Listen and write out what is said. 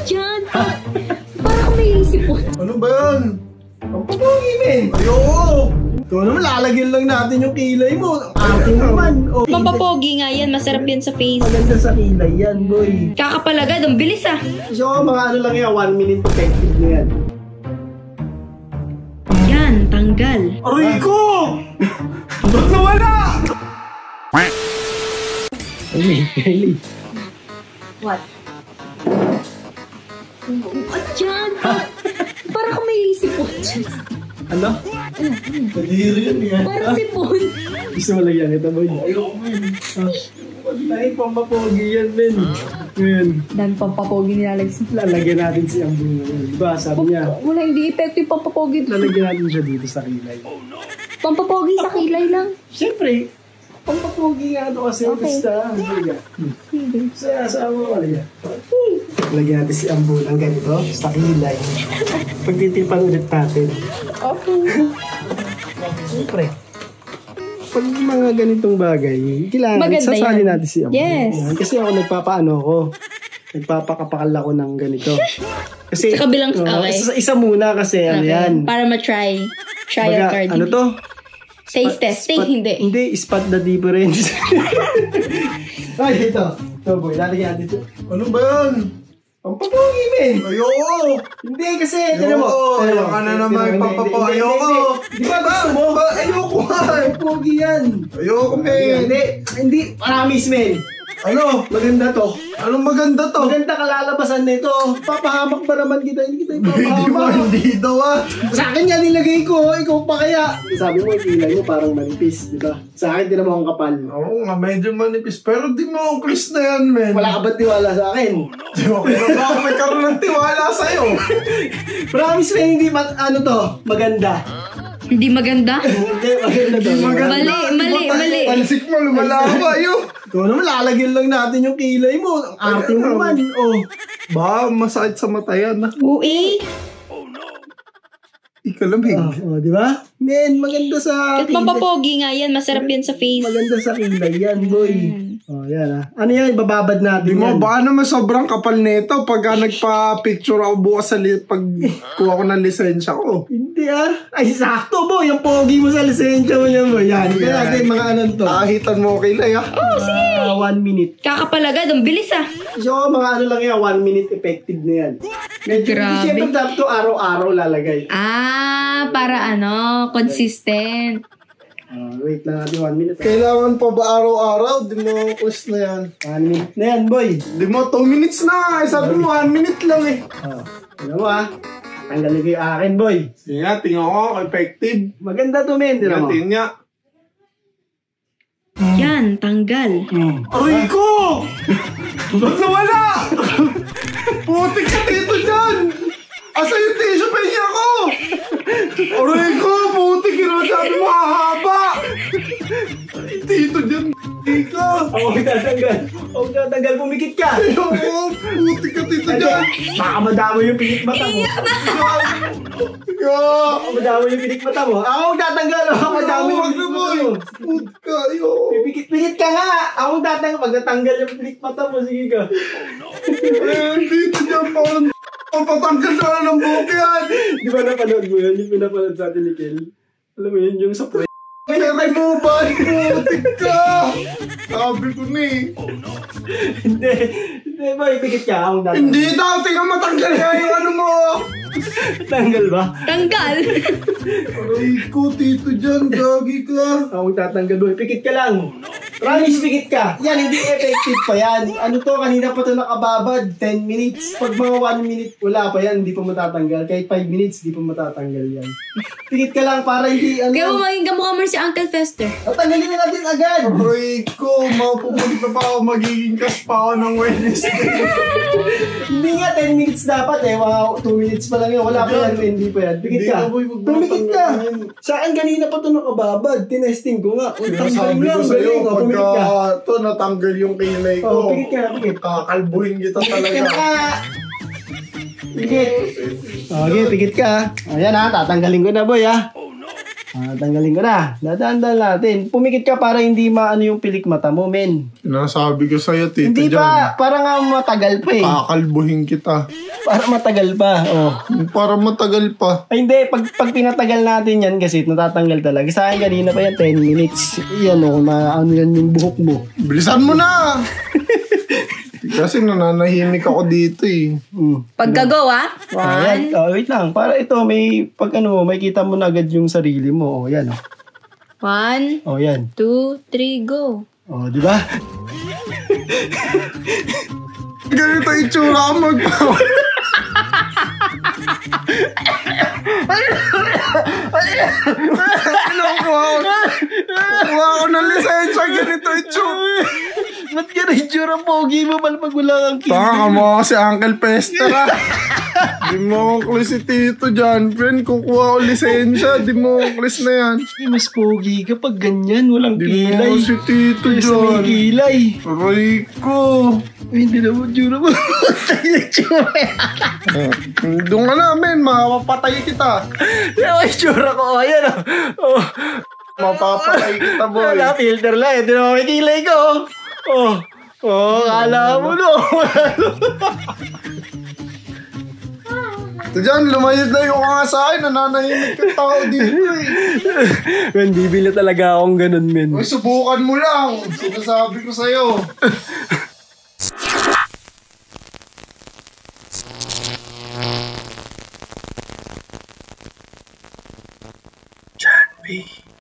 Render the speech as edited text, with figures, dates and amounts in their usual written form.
Diyan! Parang may sipon. Ano ba yan? Ang papogi, men! Ayoko! Ito naman, lalagyan lang natin yung kilay mo. Ating naman. Oh, Pampapogi nga yan, masarap yan sa face. maganda sa kilay yan, boy. Kakapalagad, ang bilis ah. So, mga ano lang yan, 1 minute effective na yan. Yan, tanggal. Aray ko! Ba't nawala? Kylie. What? Diyan! Parang may sipon. Ano? Kadiri yan yan. Parang sipon. Gusto mo lagyan ito, boy? Ayoko, men. Ay, pampapogi yan, men. Men. Dan pampapogi ni Alex. Lalagyan natin si Ambo. Diba, sabi niya, Wala, hindi effective pampapogi. lalagyan natin siya dito sa kilay. Pampapogi sa kilay lang. Siyempre, pampapogi nga ito kasi basta. Sa mo wala yan. Lagyan natin si Ambo ng ganito sa kilay. Pagtitipan ulit natin. Okay. Siyempre, pag mga ganitong bagay, kailangan Maganda sasali yan. natin si Ambo. Yes. Yan. Kasi ako nagpapaano ko. Nagpapakapakal ako ng ganito. Kasi, Sa kabilang, okay. isa muna kasi, ano yan. Para ma-try. Trial Baga, card. ano to? Taste test. Hindi. Hindi, spot the difference. Ay, ito. Ito, boy. Lalagyan natin ito. Ano ba yan? Ang papogi, men. Ayoko. Hindi, kasi, tinan mo. Ayoko ka na naman, papapo. Ayoko. Di ba gusto mo? Ayoko nga. Ang pogi yan. Ayoko, men. Hindi. Promise, men. Ano? Maganda to. Anong maganda to? Maganda kalalabasan nito. Papahamak ba naman kita? Hindi kita Hindi mo, ipapahamak. hindi daw ah. Sa akin yan nilagay ko. Ikaw pa kaya. Sabi mo, kilay mo parang manipis. Di ba? Sa akin, din naman akong kapal. Oo nga, medyo manipis. Pero di mo ang Chris na yan, men. Wala ka ba tiwala sa akin? Okay na ba ako may karoon ng tiwala sa'yo? Promise na hindi ano to, maganda. Hindi maganda. Hindi, maganda to. Mali. Talsik mo, lumalawa yun. Ito naman, lalagyan lang natin yung kilay mo. Ang arte mo naman. Oh. Ba, masakit sa mata yan ah. Ui. Ikalamig. Di ba? Men, maganda sa At pampapogi nga yan, masarap yan sa face. Maganda sa kilay yan, boy. Oh, yan ah. Ano yan, ibababad natin Di mo, yan. baka naman sobrang kapal nito pagka nagpa-picture ako bukas sa pag kuha ko ng lisensya ko. Hindi ah. Ay, sakto boy. Yung pogi mo sa lisensya mo yan, boy. Yan. Kaya natin mga ano to. Nakahitan mo kilay ah. Oh, sige. 1 minute. Kakapalagad, ang bilis ah. So, mga ano lang yan, 1 minute effective na yan. Medyo, Grabe. siyempre dapat to araw-araw lalagay. Para ano, consistent. Wait lang natin 1 minute. Kailangan pa ba araw-araw? Di mo Chris na yan. 1 minute na yan, boy. Di mo 2 minutes na. Sabi mo 1 minute lang eh. Ano mo ah? Tanggalin ko yung akin, boy. Sige nga, tingnan ko. Effective. Maganda to, men. Tira mo. Tingnan niya. Yan, tanggal. Aray ko! Ba't nawala? Putik ka dito dyan! Asa yung tissue niya ko? Aray ko! Putik ka naman sabi mo hahaba! Dito dyan, ka! Ako magtatanggal. Ako magtatanggal. Pumikit ka. Ayoko! Putik ka dito dyan! Baka madamo yung pilik mata mo. Baka madamo yung pilik mata mo. Ako magtatanggal. Baka madamo yung pilik mata mo. Putik ka, ayoko! Pipikit-pikit ka nga. Ako magtatanggal. Pag natanggal yung pilik mata mo, sige ka. Dito dyan, parang papatanggal na ng buhok yan! Di ba napanood mo yun? Yung pinapanood sa atin ni Kel? Alam mo yun, yung sa pre. Kaya kay mo ba? Putik ka! Sabi ko na eh. Hindi. Hindi ba? Ipikit ka. Ako magtatanggal. Hindi daw! Tingnan matanggal nga yung ano mo! Tanggal ba? Tanggal. Aray ko, tito dyan, gagi ka. Ako magtatanggal doon. Pikit ka lang. Promise, pikit ka. Yan, hindi effective pa yan. Ano to, kanina pa to nakababad. 10 minutes. Pag mga 1 minute, wala pa yan. Hindi pa matatanggal. Kahit 5 minutes, hindi pa matatanggal yan. Pikit ka lang para hindi, ano. Kaya maging kamukha mo si Uncle Fester. Tatanggalin na natin agad. Aray ko, mapupunta pa ako, magiging cash pa ako ng Wednesday. Hindi nga, 10 minutes dapat eh. Mga 2 minutes pa lang yun. Wala pa yan, hindi pa yan. Pikit ka. Pumikit ka. Sa akin kanina pa ito nakababad. Tinesting ko nga. Sabi ko sa'yo, pagka ito natanggal yung kilay ko, Pikit ka, pikit. kakalbuhin kita Pikit talaga. ka. Pikit. Okay, pikit ka. Ayan ha, tatanggalin ko na boy ha. Tanggalin ko na. Dadaan-daan natin. Pumikit ka para hindi maano yung pilik mata mo, men. Sinasabi ko sa'yo, tito Hindi dyan. pa. Para nga matagal pa eh. Kakalbuhin kita. Para matagal pa. Oh. Para matagal pa. Ay, hindi. Pag pinatagal natin yan kasi natatanggal talaga. Sa akin kanina pa yan, 10 minutes. Yan o, ano yan yung buhok mo. Bilisan mo na! Kasi nananahimik ako dito eh. Pagka-go, ah. Ayan. Wait lang. Para ito, may may kita mo na agad yung sarili mo. O, yan o. 1, O, yan. 2, 3, go. O, di ba? Ganito itsura ka magpawa. Kuha ko ng lisensya, ganito itsura. Ba't ka na itsura pogi mo pala pag wala kang kita? Taka mo ako si Uncle Pester ah. Di mo akong kulis si Tito dyan, friend. Kukuha ko lisensya, di mo akong kulis na yan. Mas pogi ka pag ganyan, walang Di mo kilay. ako si Tito Sa may dyan. kilay. Aray ko. Hindi na mo itsura mo. Doon ka na, men. Mapapatay kita. Yung itsura ko, ayan o. Oh. Mapapatay kita, boy. Wala, filter lang. Hindi na may kilay ko. Kala mo no. Ito dyan, lumayas na yung nga sa akin. Nananahimik yung tao dito eh. Men, bibili talaga akong ganun, men. Uy, subukan mo lang. Sinasabi ko sa'yo.